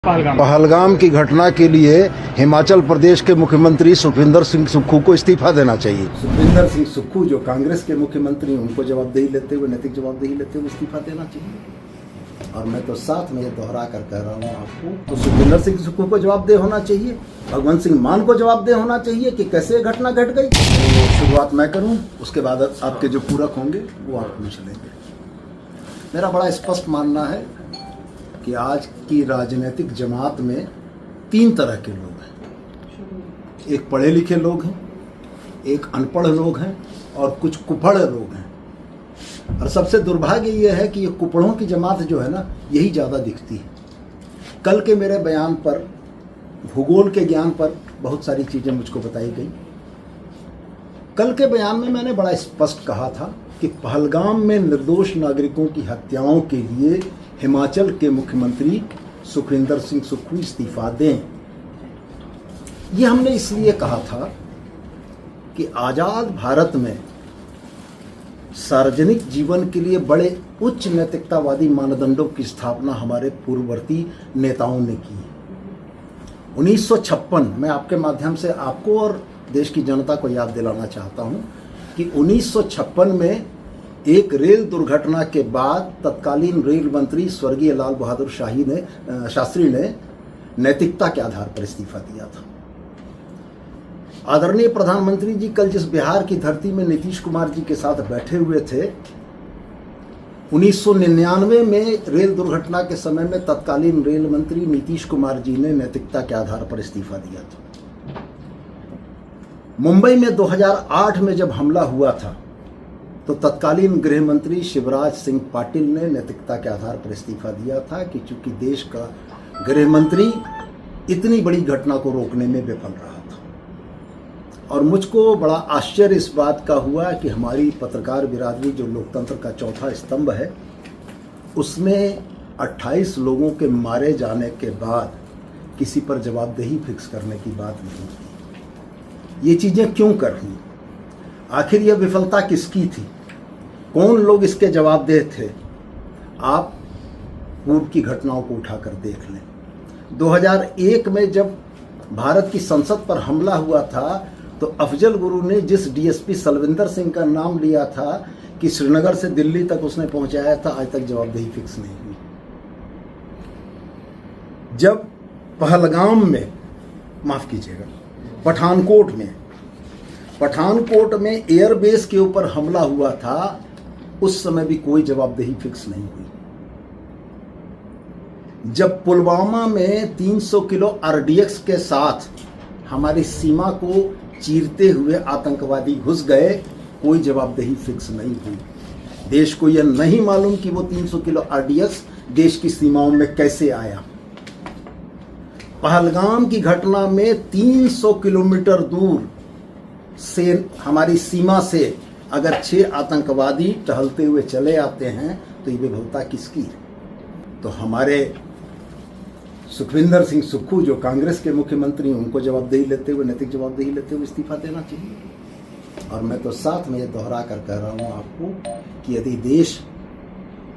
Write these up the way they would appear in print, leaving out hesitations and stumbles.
पहलगाम की घटना के लिए हिमाचल प्रदेश के मुख्यमंत्री सुखविंदर सिंह सुक्खू को इस्तीफा देना चाहिए। सुखविंदर सिंह सुक्खू जो कांग्रेस के मुख्यमंत्री, उनको जवाबदेही लेते हुए, नैतिक जवाबदेही लेते हुए इस्तीफा देना चाहिए। और मैं तो साथ में ये दोहरा कर कह रहा हूँ आपको, तो सुखविंदर सिंह सुक्खू को जवाबदेह होना चाहिए, भगवंत सिंह मान को जवाबदेह होना चाहिए कि कैसे ये घटना घट गई। तो शुरुआत मैं करूँ, उसके बाद आपके जो पूरक होंगे वो आप पूछ लेंगे। मेरा बड़ा स्पष्ट मानना है कि आज की राजनीतिक जमात में तीन तरह के लोग हैं। एक पढ़े लिखे लोग हैं, एक अनपढ़ लोग हैं और कुछ कुपढ़ लोग हैं। और सबसे दुर्भाग्य ये है कि ये कुपढ़ों की जमात जो है ना, यही ज़्यादा दिखती है। कल के मेरे बयान पर, भूगोल के ज्ञान पर बहुत सारी चीज़ें मुझको बताई गई। कल के बयान में मैंने बड़ा स्पष्ट कहा था कि पहलगाम में निर्दोष नागरिकों की हत्याओं के लिए हिमाचल के मुख्यमंत्री सुखविंदर सिंह सुक्खू इस्तीफा दें। ये हमने इसलिए कहा था कि आज़ाद भारत में सार्वजनिक जीवन के लिए बड़े उच्च नैतिकतावादी मानदंडों की स्थापना हमारे पूर्ववर्ती नेताओं ने की। 1956, मैं आपके माध्यम से आपको और देश की जनता को याद दिलाना चाहता हूं कि 1956 में एक रेल दुर्घटना के बाद तत्कालीन रेल मंत्री स्वर्गीय लाल बहादुर शास्त्री ने नैतिकता के आधार पर इस्तीफा दिया था। आदरणीय प्रधानमंत्री जी कल जिस बिहार की धरती में नीतीश कुमार जी के साथ बैठे हुए थे, 1999 में रेल दुर्घटना के समय में तत्कालीन रेल मंत्री नीतीश कुमार जी ने नैतिकता के आधार पर इस्तीफा दिया था। मुंबई में 2008 में जब हमला हुआ था तो तत्कालीन गृह मंत्री शिवराज सिंह पाटिल ने नैतिकता के आधार पर इस्तीफा दिया था कि चूंकि देश का गृह मंत्री इतनी बड़ी घटना को रोकने में विफल रहा था। और मुझको बड़ा आश्चर्य इस बात का हुआ कि हमारी पत्रकार बिरादरी जो लोकतंत्र का चौथा स्तंभ है, उसमें 28 लोगों के मारे जाने के बाद किसी पर जवाबदेही फिक्स करने की बात नहीं की। ये चीज़ें क्यों कर रही? आखिर यह विफलता किसकी थी? कौन लोग इसके जवाबदेह थे? आप पूर्व की घटनाओं को उठाकर देख लें। 2001 में जब भारत की संसद पर हमला हुआ था तो अफजल गुरु ने जिस डीएसपी सलविंदर सिंह का नाम लिया था कि श्रीनगर से दिल्ली तक उसने पहुंचाया था, आज तक जवाबदेही फिक्स नहीं हुई। जब पहलगाम में, माफ कीजिएगा, पठानकोट में एयरबेस के ऊपर हमला हुआ था, उस समय भी कोई जवाबदेही फिक्स नहीं हुई। जब पुलवामा में 300 किलो आरडीएक्स के साथ हमारी सीमा को चीरते हुए आतंकवादी घुस गए, कोई जवाबदेही फिक्स नहीं हुई। देश को यह नहीं मालूम कि वो 300 किलो आरडीएक्स देश की सीमाओं में कैसे आया। पहलगाम की घटना में 300 किलोमीटर दूर से हमारी सीमा से अगर 6 आतंकवादी टहलते हुए चले आते हैं तो ये विफलता किसकी? तो हमारे सुखविंदर सिंह सुक्खू जो कांग्रेस के मुख्यमंत्री, उनको जवाबदेही लेते हुए, नैतिक जवाबदेही लेते हुए इस्तीफा देना चाहिए। और मैं तो साथ में ये दोहरा कर कह रहा हूँ आपको कि यदि देश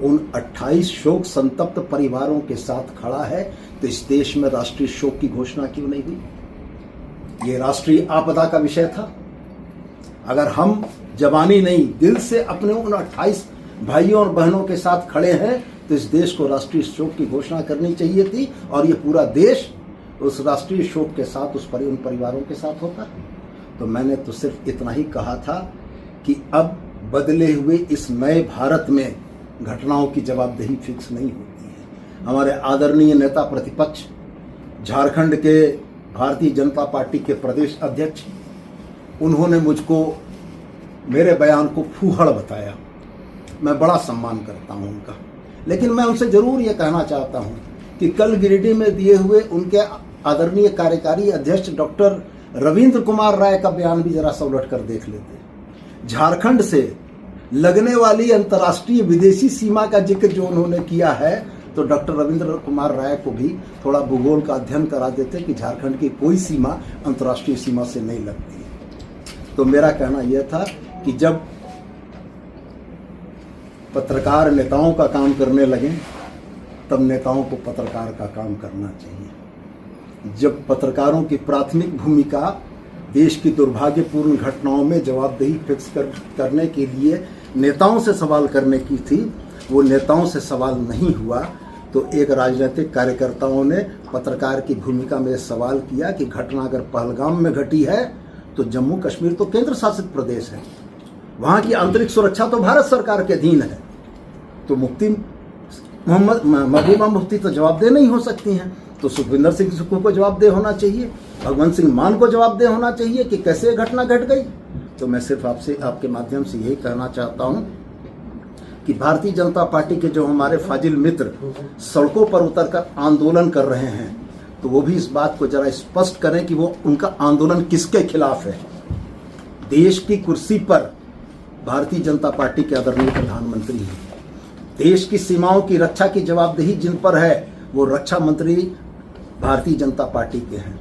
उन 28 शोक संतप्त परिवारों के साथ खड़ा है तो इस देश में राष्ट्रीय शोक की घोषणा क्यों नहीं हुई? ये राष्ट्रीय आपदा का विषय था। अगर हम जबानी नहीं, दिल से अपने उन 28 भाइयों और बहनों के साथ खड़े हैं तो इस देश को राष्ट्रीय शोक की घोषणा करनी चाहिए थी और ये पूरा देश उस राष्ट्रीय शोक के साथ उन परिवारों के साथ होता। तो मैंने तो सिर्फ इतना ही कहा था कि अब बदले हुए इस नए भारत में घटनाओं की जवाबदेही फिक्स नहीं होती है। हमारे आदरणीय नेता प्रतिपक्ष, झारखंड के भारतीय जनता पार्टी के प्रदेश अध्यक्ष, उन्होंने मुझको मेरे बयान को फूहड़ बताया। मैं बड़ा सम्मान करता हूं उनका, लेकिन मैं उनसे जरूर ये कहना चाहता हूं कि कल गिरिडीह में दिए हुए उनके आदरणीय कार्यकारी अध्यक्ष डॉक्टर रविंद्र कुमार राय का बयान भी जरा सा उलट कर देख लेते। झारखंड से लगने वाली अंतर्राष्ट्रीय विदेशी सीमा का जिक्र जो उन्होंने किया है, तो डॉक्टर रविंद्र कुमार राय को भी थोड़ा भूगोल का अध्ययन करा देते कि झारखंड की कोई सीमा अंतर्राष्ट्रीय सीमा से नहीं लगती है। तो मेरा कहना यह था कि जब पत्रकार नेताओं का काम करने लगे तब नेताओं को पत्रकार का काम करना चाहिए। जब पत्रकारों की प्राथमिक भूमिका देश की दुर्भाग्यपूर्ण घटनाओं में जवाबदेही फिक्स करने के लिए नेताओं से सवाल करने की थी, वो नेताओं से सवाल नहीं हुआ, तो एक राजनीतिक कार्यकर्ताओं ने पत्रकार की भूमिका में सवाल किया कि घटना अगर पहलगाम में घटी है तो जम्मू कश्मीर तो केंद्र शासित प्रदेश है, वहाँ की आंतरिक सुरक्षा तो भारत सरकार के अधीन है, तो महबूबा मुफ्ती तो जवाबदेह नहीं हो सकती हैं, तो सुखविंदर सिंह सुक्खू को जवाबदेह होना चाहिए, भगवंत सिंह मान को जवाबदेह होना चाहिए कि कैसे घटना घट गई। तो मैं सिर्फ आपसे आपके माध्यम से यही कहना चाहता हूँ कि भारतीय जनता पार्टी के जो हमारे फाजिल मित्र सड़कों पर उतरकर आंदोलन कर रहे हैं, तो वो भी इस बात को जरा स्पष्ट करें कि वो उनका आंदोलन किसके खिलाफ है। देश की कुर्सी पर भारतीय जनता पार्टी के आदरणीय प्रधानमंत्री हैं, देश की सीमाओं की रक्षा की जवाबदेही जिन पर है वो रक्षा मंत्री भारतीय जनता पार्टी के हैं,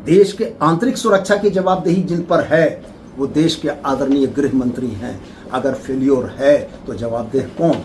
देश के आंतरिक सुरक्षा की जवाबदेही जिन पर है वो देश के आदरणीय गृह मंत्री हैं। अगर फेल्योर है तो जवाबदेह कौन?